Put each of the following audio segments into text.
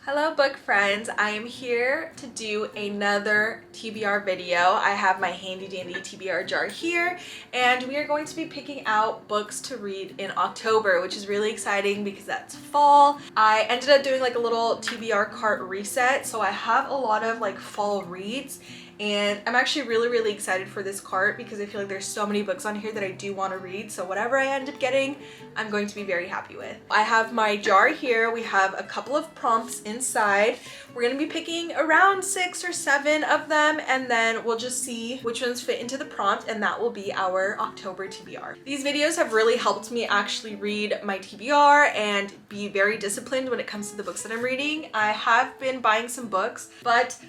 Hello book friends, I am here to do another TBR video. I have my handy dandy TBR jar here and we are going to be picking out books to read in October, which is really exciting because that's fall. I ended up doing like a little TBR cart reset, so I have a lot of like fall reads. And I'm actually really excited for this cart because I feel like there's so many books on here that I do want to read. So whatever I end up getting, I'm going to be very happy with. I have my jar here. We have a couple of prompts inside. We're going to be picking around 6 or 7 of them, and then we'll just see which ones fit into the prompt, and that will be our October TBR. These videos have really helped me actually read my TBR and be very disciplined when it comes to the books that I'm reading. I have been buying some books, but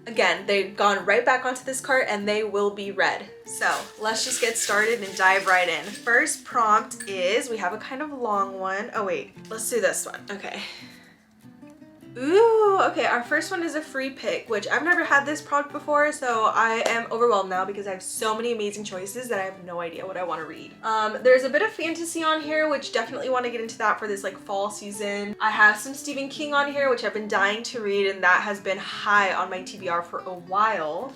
again, they've gone right back onto this cart and they will be read. So let's just get started and dive right in. First prompt is, we have a kind of long one. Oh wait, let's do this one. Okay. Ooh, okay, our first one is a free pick, which I've never had this prompt before, so I am overwhelmed now because I have so many amazing choices that I have no idea what I want to read. There's a bit of fantasy on here, which definitely want to get into that for this like fall season. I have some Stephen King on here, which I've been dying to read, and that has been high on my TBR for a while.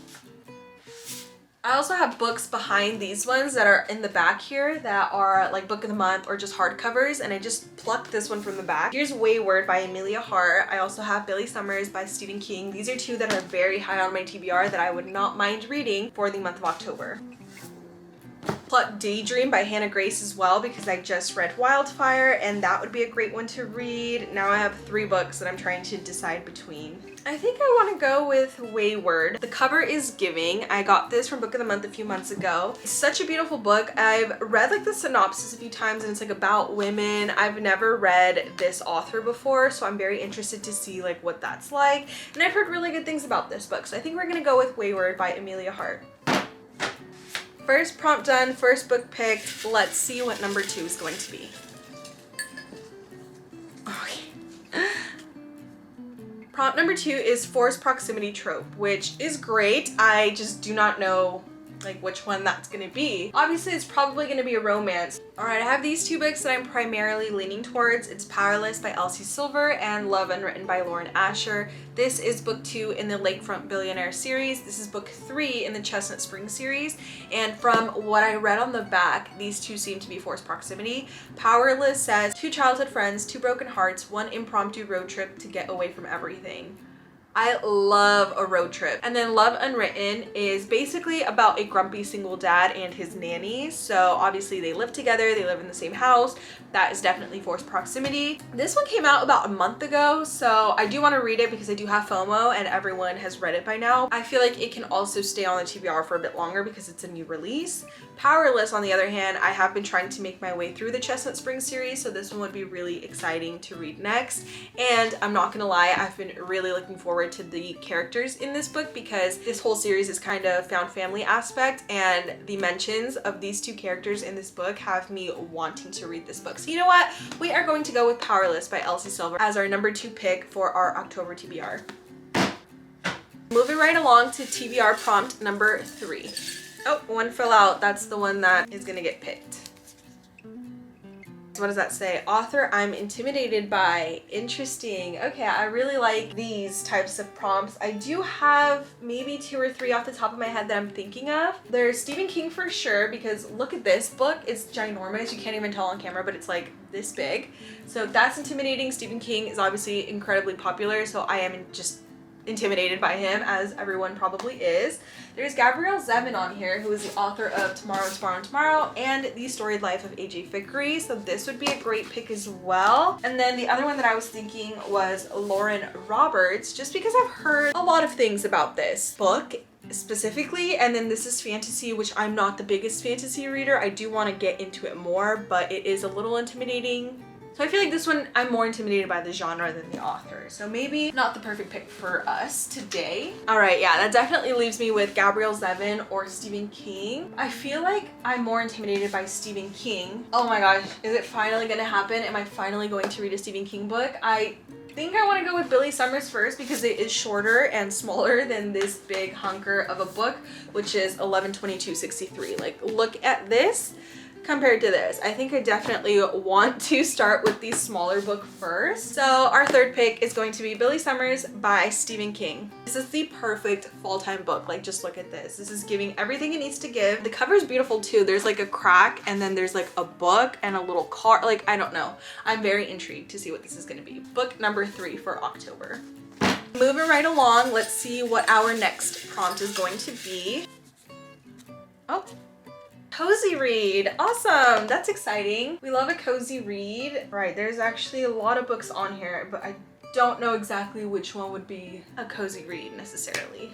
I also have books behind these ones that are in the back here that are like book of the month or just hardcovers, and I just plucked this one from the back. Here's Wayward by Amelia Hart. I also have Billy Summers by Stephen King. These are two that are very high on my TBR that I would not mind reading for the month of October. Plucked Daydream by Hannah Grace as well because I just read Wildfire and that would be a great one to read. Now I have 3 books that I'm trying to decide between. I think I want to go with Wayward. The cover is giving. I got this from Book of the Month a few months ago. It's such a beautiful book. I've read like the synopsis a few times and it's like about women. I've never read this author before, so I'm very interested to see like what that's like. And I've heard really good things about this book, so I think we're gonna go with Wayward by Amelia Hart. First prompt done, first book picked. Let's see what number 2 is going to be. Okay. Prompt number 2 is Forced Proximity Trope, which is great. I just do not know like which one that's gonna be. Obviously it's probably gonna be a romance. Alright, I have these 2 books that I'm primarily leaning towards. It's Powerless by Elsie Silver and Love Unwritten by Lauren Asher. This is book 2 in the Lakefront Billionaire series. This is book 3 in the Chestnut Spring series. And from what I read on the back, these 2 seem to be forced proximity. Powerless says 2 childhood friends, 2 broken hearts, 1 impromptu road trip to get away from everything. I love a road trip. And then Love Unwritten is basically about a grumpy single dad and his nanny. So obviously they live together, they live in the same house. That is definitely forced proximity. This one came out about a month ago, so I do want to read it because I do have FOMO and everyone has read it by now. I feel like it can also stay on the TBR for a bit longer because it's a new release. Powerless, on the other hand, I have been trying to make my way through the Chestnut Spring series, so this one would be really exciting to read next. And I'm not gonna lie, I've been really looking forward to the characters in this book because this whole series is kind of found family aspect, and the mentions of these 2 characters in this book have me wanting to read this book. So you know what? We are going to go with Powerless by Elsie Silver as our number 2 pick for our October TBR. Moving right along to TBR prompt number 3. Oh, one fell out. That's the one that is gonna get picked. So what does that say? Author I'm intimidated by. Interesting. Okay, I really like these types of prompts. I do have maybe 2 or 3 off the top of my head that I'm thinking of. There's Stephen King for sure, because look at this book. It's ginormous. You can't even tell on camera, but it's like this big. So that's intimidating. Stephen King is obviously incredibly popular, so I am just intimidated by him, as everyone probably is. There's Gabrielle Zevin on here, who is the author of Tomorrow, Tomorrow, Tomorrow and The Storied Life of A.J. Fickery, so this would be a great pick as well. And then the other one that I was thinking was Lauren Roberts, just because I've heard a lot of things about this book specifically, and then this is fantasy, which I'm not the biggest fantasy reader. I do want to get into it more, but it is a little intimidating. So I feel like this one, I'm more intimidated by the genre than the author. So maybe not the perfect pick for us today. All right, yeah, that definitely leaves me with Gabrielle Zevin or Stephen King. I feel like I'm more intimidated by Stephen King. Oh my gosh, is it finally gonna happen? Am I finally going to read a Stephen King book? I think I want to go with Billy Summers first because it is shorter and smaller than this big hunker of a book, which is 11/22/63. Like, look at this. compared to this. I think I definitely want to start with the smaller book first. So our third pick is going to be Billy Summers by Stephen King. This is the perfect fall-time book. Like, just look at this. This is giving everything it needs to give. The cover is beautiful too. There's like a crack and then there's like a book and a little card. Like, I don't know. I'm very intrigued to see what this is going to be. Book number 3 for October. Moving right along, let's see what our next prompt is going to be. Oh, cozy read. Awesome. That's exciting. We love a cozy read. Right, there's actually a lot of books on here, but I don't know exactly which one would be a cozy read necessarily.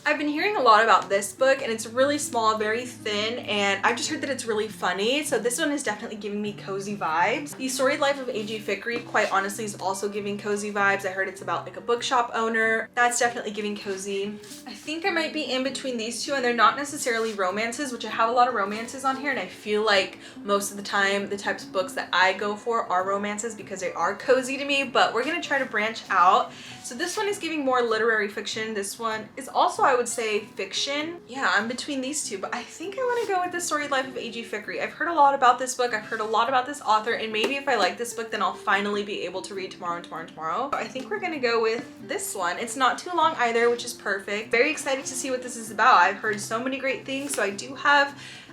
I've been hearing a lot about this book, and it's really small, very thin, and I've just heard that it's really funny. So this one is definitely giving me cozy vibes. The Storied Life of A.G. Fickery, quite honestly, is also giving cozy vibes. I heard it's about like a bookshop owner. That's definitely giving cozy. I think I might be in between these two, and they're not necessarily romances, which I have a lot of romances on here, and I feel like most of the time the types of books that I go for are romances because they are cozy to me, but we're gonna try to branch out. So this one is giving more literary fiction. This one is also, I would say, fiction. Yeah, I'm between these two, but I think I want to go with The Storied Life of A.G. Fickery. I've heard a lot about this book. I've heard a lot about this author, and maybe if I like this book, then I'll finally be able to read tomorrow and tomorrow and tomorrow. So I think we're gonna go with this one. It's not too long either, which is perfect. Very excited to see what this is about. I've heard so many great things, so I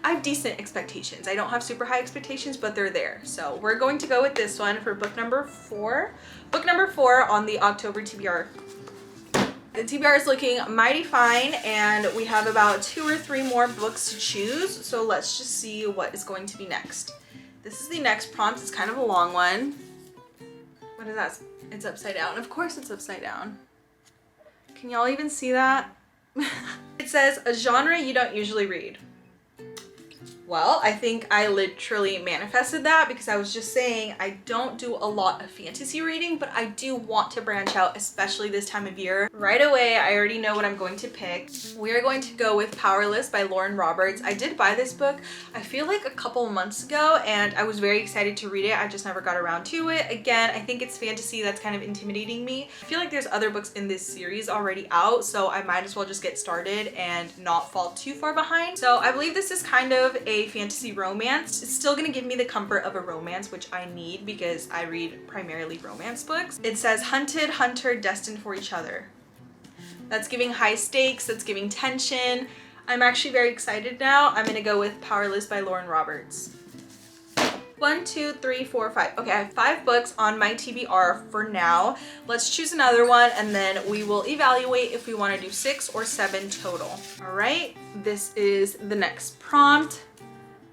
have decent expectations. I don't have super high expectations, but they're there. So we're going to go with this one for book number 4. Book number 4 on the October TBR. The TBR is looking mighty fine, and we have about 2 or 3 more books to choose. So let's just see what is going to be next. This is the next prompt. It's kind of a long one. What is that? It's upside down. Of course it's upside down. Can y'all even see that? It says, a genre you don't usually read. Well, I think I literally manifested that because I was just saying I don't do a lot of fantasy reading, but I do want to branch out, especially this time of year. Right away, I already know what I'm going to pick. We are going to go with Powerless by Lauren Roberts. I did buy this book, I feel like a couple months ago, and I was very excited to read it. I just never got around to it. Again, I think it's fantasy that's kind of intimidating me. I feel like there's other books in this series already out, so I might as well just get started and not fall too far behind. So I believe this is kind of a fantasy romance. It's still gonna give me the comfort of a romance, which I need because I read primarily romance books. It says hunted, hunter, destined for each other. That's giving high stakes, that's giving tension. I'm actually very excited now. I'm gonna go with Powerless by Lauren Roberts. 1, 2, 3, 4, 5. Okay, I have 5 books on my TBR for now. Let's choose another one, and then we will evaluate if we want to do 6 or 7 total. All right, this is the next prompt.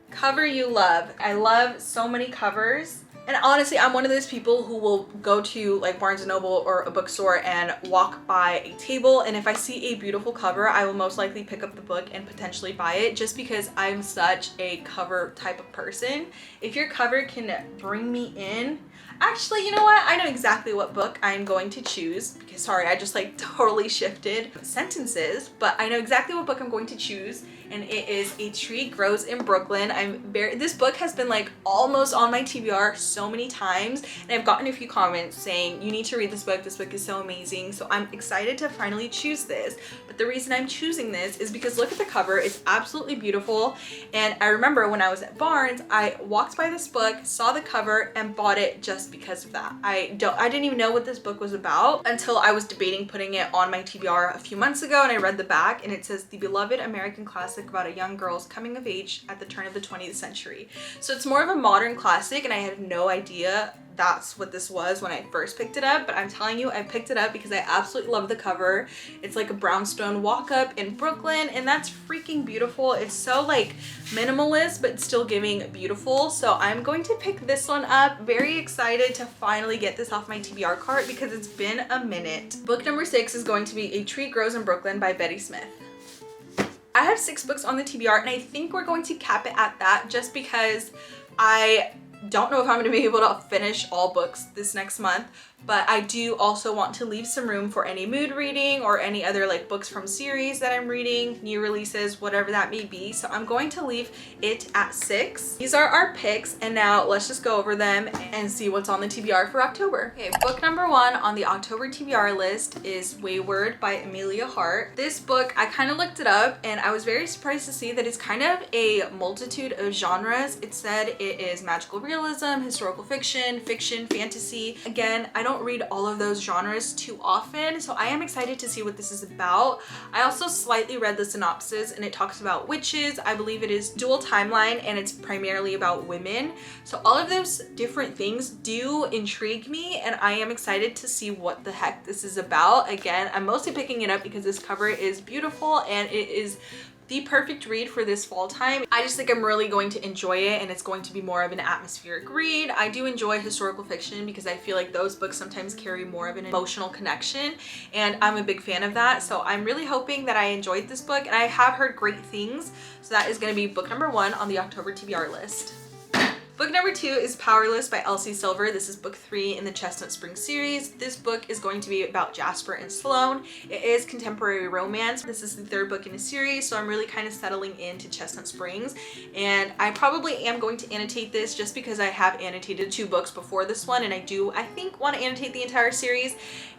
Cover you love. I love so many covers. And honestly, I'm one of those people who will go to like Barnes & Noble or a bookstore and walk by a table, and if I see a beautiful cover, I will most likely pick up the book and potentially buy it, just because I'm such a cover type of person. If your cover can bring me in, actually, you know what? I know exactly what book I'm going to choose because, sorry, I just like totally shifted sentences, but I know exactly what book I'm going to choose, and it is A Tree Grows in Brooklyn. This book has been like almost on my TBR so many times, and I've gotten a few comments saying, you need to read this book is so amazing. So I'm excited to finally choose this. But the reason I'm choosing this is because look at the cover, it's absolutely beautiful. And I remember when I was at Barnes, I walked by this book, saw the cover, and bought it just because of that. I didn't even know what this book was about until I was debating putting it on my TBR a few months ago, and I read the back, and it says the beloved American classic about a young girl's coming of age at the turn of the 20th century. So it's more of a modern classic, and I had no idea that's what this was when I first picked it up, but I'm telling you, I picked it up because I absolutely love the cover. It's like a brownstone walk-up in Brooklyn, and that's freaking beautiful. It's so like minimalist, but still giving beautiful. So I'm going to pick this one up. Very excited to finally get this off my TBR cart because it's been a minute. Book number 6 is going to be A Tree Grows in Brooklyn by Betty Smith. I have 6 books on the TBR, and I think we're going to cap it at that just because I don't know if I'm going to be able to finish all books this next month, but I do also want to leave some room for any mood reading or any other like books from series that I'm reading, new releases, whatever that may be. So I'm going to leave it at 6. These are our picks, and now let's just go over them and see what's on the TBR for October. Okay, book number 1 on the October TBR list is Wayward by Amelia Hart. This book, I kind of looked it up and I was very surprised to see that it's kind of a multitude of genres. It said it is magical realism, historical fiction, fiction, fantasy. Again, I don't read all of those genres too often, so I am excited to see what this is about. I also slightly read the synopsis and it talks about witches. I believe it is dual timeline and it's primarily about women. So all of those different things do intrigue me, and I am excited to see what the heck this is about. Again, I'm mostly picking it up because this cover is beautiful and it is the perfect read for this fall time. I just think I'm really going to enjoy it, and it's going to be more of an atmospheric read. I do enjoy historical fiction because I feel like those books sometimes carry more of an emotional connection, and I'm a big fan of that. So I'm really hoping that I enjoyed this book, and I have heard great things. So that is going to be book number 1 on the October TBR list. Book number 2 is Powerless by Elsie Silver. This is book 3 in the Chestnut Springs series. This book is going to be about Jasper and Sloane. It is contemporary romance. This is the 3rd book in a series, so I'm really kind of settling into Chestnut Springs. And I probably am going to annotate this just because I have annotated 2 books before this one, and I think want to annotate the entire series.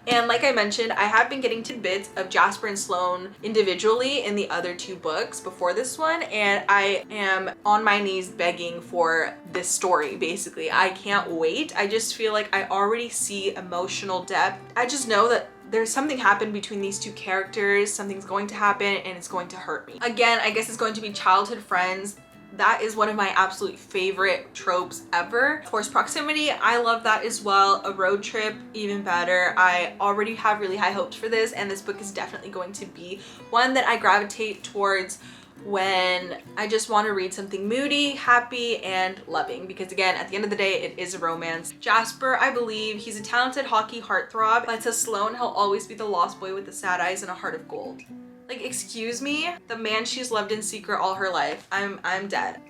And like I mentioned, I have been getting tidbits of Jasper and Sloane individually in the other 2 books before this one, and I am on my knees begging for this story, basically. I can't wait. I just feel like I already see emotional depth. I just know that there's something happened between these 2 characters, something's going to happen, and it's going to hurt me. Again, I guess it's going to be childhood friends. That is one of my absolute favorite tropes ever. Forced proximity, I love that as well. A road trip, even better. I already have really high hopes for this, and this book is definitely going to be one that I gravitate towards when I just want to read something moody, happy, and loving, because again, at the end of the day, it is a romance. Jasper, I believe, he's a talented hockey heartthrob, but to Sloane, he'll always be the lost boy with the sad eyes and a heart of gold. Like, excuse me? The man she's loved in secret all her life. I'm dead.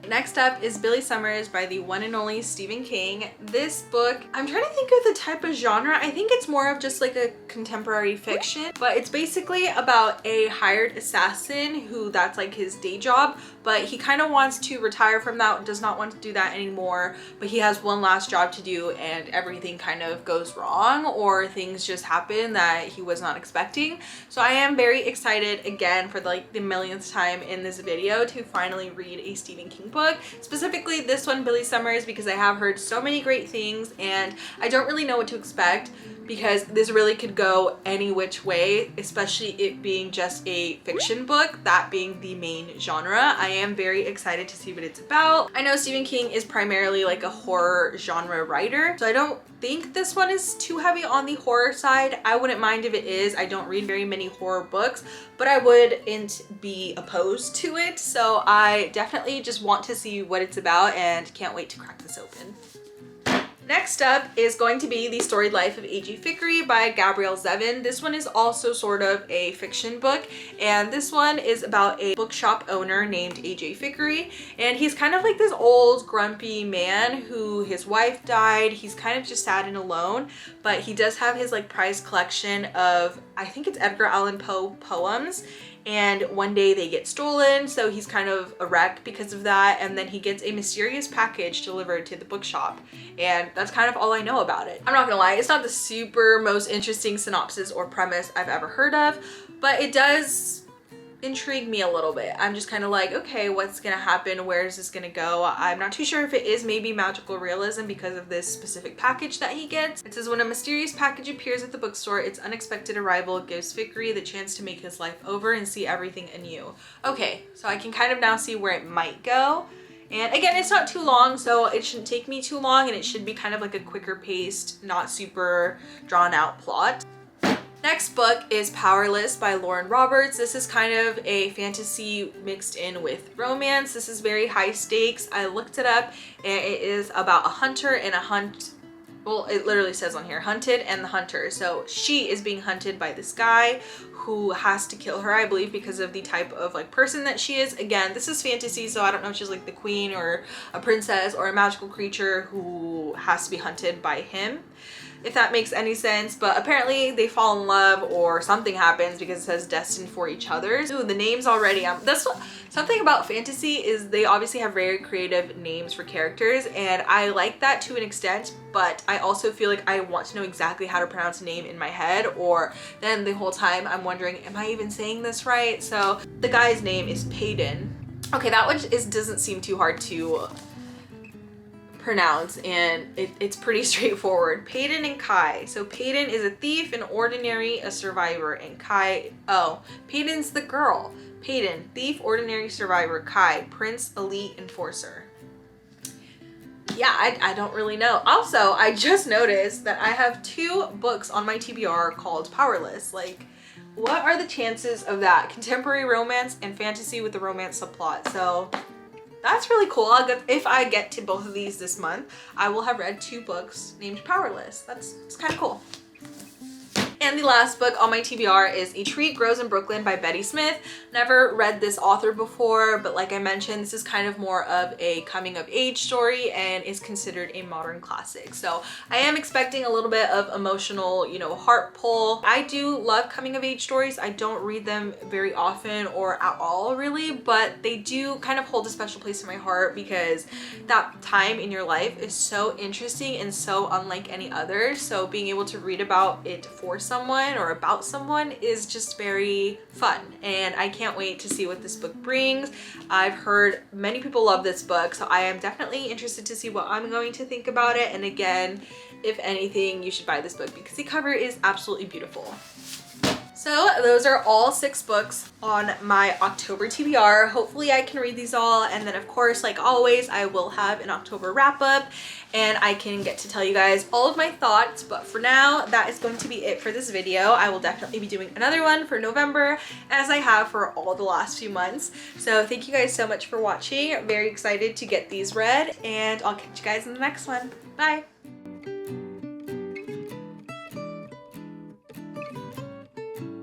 Next up is Billy Summers by the one and only Stephen King. This book, I'm trying to think of the type of genre. I think it's more of just like a contemporary fiction, but it's basically about a hired assassin who that's like his day job, but he kind of wants to retire from that, does not want to do that anymore, but he has one last job to do and everything kind of goes wrong, or things just happen that he was not expecting. So I am very excited again for like the millionth time in this video to finally read a Stephen King book, specifically this one, Billy Summers, because I have heard so many great things and I don't really know what to expect, because this really could go any which way, especially it being just a fiction book, that being the main genre. I am very excited to see what it's about. I know Stephen King is primarily like a horror genre writer, so I don't think this one is too heavy on the horror side. I wouldn't mind if it is. I don't read very many horror books, but I wouldn't be opposed to it. So I definitely just want to see what it's about and can't wait to crack this open. Next up is going to be The Storied Life of A.G. Fickery by Gabrielle Zevin. This one is also sort of a fiction book, and this one is about a bookshop owner named A.J. Fickery, and he's kind of like this old grumpy man who his wife died. He's kind of just sad and alone, but he does have his like prized collection of, I think it's Edgar Allan Poe poems, and one day they get stolen, so he's kind of a wreck because of that, and then he gets a mysterious package delivered to the bookshop, and that's kind of all I know about it. I'm not gonna lie, it's not the super most interesting synopsis or premise I've ever heard of, but it does intrigue me a little bit. I'm just kind of like, okay, what's gonna happen? Where is this gonna go? I'm not too sure if it is maybe magical realism because of this specific package that he gets. It says, when a mysterious package appears at the bookstore, its unexpected arrival gives Fickery the chance to make his life over and see everything anew. Okay, so I can kind of now see where it might go. And again, it's not too long, so it shouldn't take me too long, and it should be kind of like a quicker paced, not super drawn out plot. Next book is Powerless by Lauren Roberts. This is kind of a fantasy mixed in with romance. This is very high stakes. I looked it up, and it is about a hunter and a hunt. Well, it literally says on here, hunted and the hunter. So she is being hunted by this guy who has to kill her, I believe, because of the type of like person that she is. Again, this is fantasy, so I don't know if she's like the queen or a princess or a magical creature who has to be hunted by him, if that makes any sense. But apparently they fall in love or something happens because it says destined for each other. Ooh, the names already. That's what, something about fantasy is they obviously have very creative names for characters, and I like that to an extent, but I also feel like I want to know exactly how to pronounce a name in my head, or then the whole time I'm wondering, am I even saying this right? So the guy's name is Payden. Okay, that one doesn't seem too hard to pronounce, and it's pretty straightforward. Payden and Kai. So Payden is a thief, an ordinary, a survivor, and Kai, oh, Payden's the girl. Payden, thief, ordinary, survivor. Kai, prince, elite, enforcer. Yeah, I don't really know. Also, I just noticed that I have 2 books on my TBR called Powerless. Like, what are the chances of that? Contemporary romance and fantasy with a romance subplot. So that's really cool. If I get to both of these this month, I will have read 2 books named Powerless. It's kind of cool. And the last book on my TBR is A Tree Grows in Brooklyn by Betty Smith. Never read this author before, but like I mentioned, this is kind of more of a coming of age story and is considered a modern classic. So I am expecting a little bit of emotional, you know, heart pull. I do love coming of age stories. I don't read them very often or at all really, but they do kind of hold a special place in my heart because that time in your life is so interesting and so unlike any other. So being able to read about it for someone or about someone is just very fun, and I can't wait to see what this book brings. I've heard many people love this book, so I am definitely interested to see what I'm going to think about it. And again, if anything, you should buy this book because the cover is absolutely beautiful. So those are all 6 books on my October TBR. Hopefully I can read these all, and then of course, like always, I will have an October wrap up and I can get to tell you guys all of my thoughts. But for now, that is going to be it for this video. I will definitely be doing another one for November, as I have for all the last few months. So thank you guys so much for watching. I'm very excited to get these read, and I'll catch you guys in the next one. Bye!